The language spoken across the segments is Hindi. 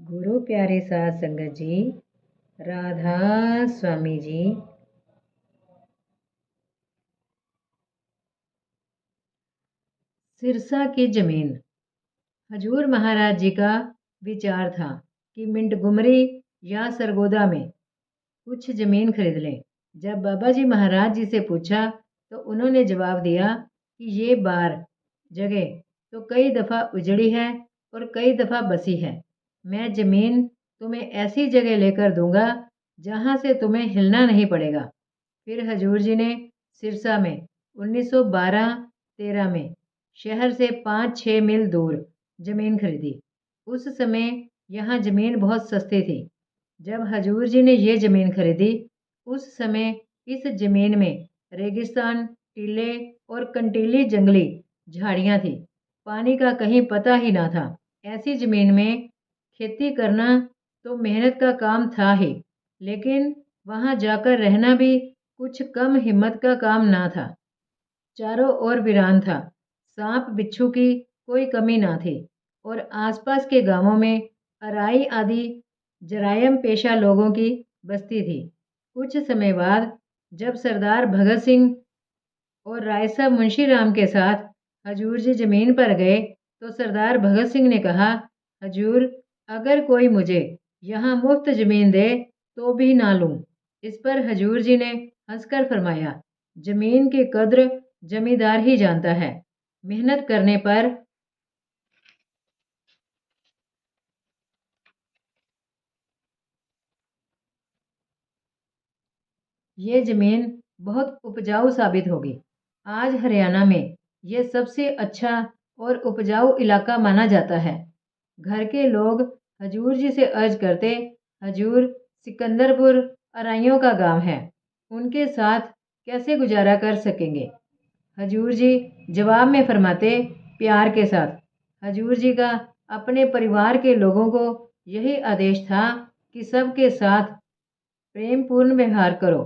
गुरु प्यारे साध संगत जी, राधा स्वामी जी। सिरसा की जमीन। हजूर महाराज जी का विचार था कि मिंटगुमरी या सरगोदा में कुछ जमीन खरीद लें। जब बाबा जी महाराज जी से पूछा तो उन्होंने जवाब दिया कि ये बार जगह तो कई दफ़ा उजड़ी है और कई दफ़ा बसी है। मैं ज़मीन तुम्हें ऐसी जगह लेकर दूंगा जहां से तुम्हें हिलना नहीं पड़ेगा। फिर हजूर जी ने सिरसा में 1912-13 में शहर से 5-6 मील दूर ज़मीन खरीदी। उस समय यहाँ ज़मीन बहुत सस्ती थी। जब हजूर जी ने ये ज़मीन खरीदी उस समय इस ज़मीन में रेगिस्तान, टीले और कंटीली जंगली झाड़ियाँ थी। पानी का कहीं पता ही ना था। ऐसी ज़मीन में खेती करना तो मेहनत का काम था ही, लेकिन वहाँ जाकर रहना भी कुछ कम हिम्मत का काम ना था। चारों ओर वीरान था। सांप बिच्छू की कोई कमी ना थी और आसपास के गांवों में अराई आदि जरायम पेशा लोगों की बस्ती थी। कुछ समय बाद जब सरदार भगत सिंह और राय साहब मुंशीराम के साथ हजूर जी ज़मीन पर गए तो सरदार भगत सिंह ने कहा, हजूर अगर कोई मुझे यहाँ मुफ्त ज़मीन दे तो भी ना लूँ। इस पर हजूर जी ने हंसकर फरमाया, ज़मीन की कद्र जमींदार ही जानता है। मेहनत करने पर ये ज़मीन बहुत उपजाऊ साबित होगी। आज हरियाणा में ये सबसे अच्छा और उपजाऊ इलाका माना जाता है। घर के लोग हजूर जी से अर्ज करते, हजूर सिकंदरपुर अराइयों का गांव है, उनके साथ कैसे गुजारा कर सकेंगे। हजूर जी जवाब में फरमाते, प्यार के साथ। हजूर जी का अपने परिवार के लोगों को यही आदेश था कि सबके साथ प्रेम पूर्ण व्यवहार करो,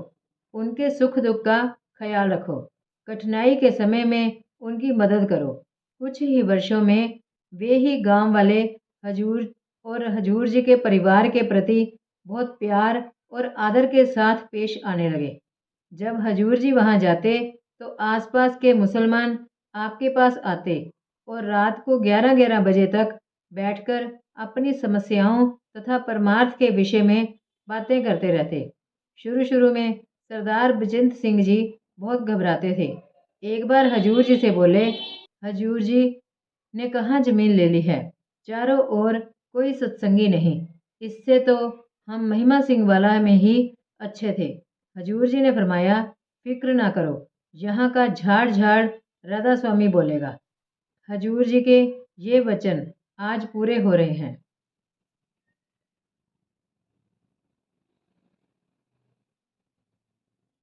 उनके सुख दुख का ख्याल रखो, कठिनाई के समय में उनकी मदद करो। कुछ ही वर्षों में वे ही गांव वाले हजूर और हजूर जी के परिवार के प्रति बहुत प्यार और आदर के साथ पेश आने लगे। जब हजूर जी वहां जाते तो आसपास के मुसलमान आपके पास आते और रात को 11-11 बजे तक बैठकर अपनी समस्याओं तथा परमार्थ के विषय में बातें करते रहते। शुरू शुरू में सरदार बिजेंद्र सिंह जी बहुत घबराते थे। एक बार हजूर जी से बोले, हजूर जी ने कहाँ ज़मीन ले ली है, चारों ओर कोई सत्संगी नहीं, इससे तो हम महिमा सिंह वाला में ही अच्छे थे। हजूर जी ने फरमाया, फिक्र ना करो, यहाँ का झाड़ झाड़ राधा स्वामी बोलेगा। हजूर जी के ये वचन आज पूरे हो रहे हैं।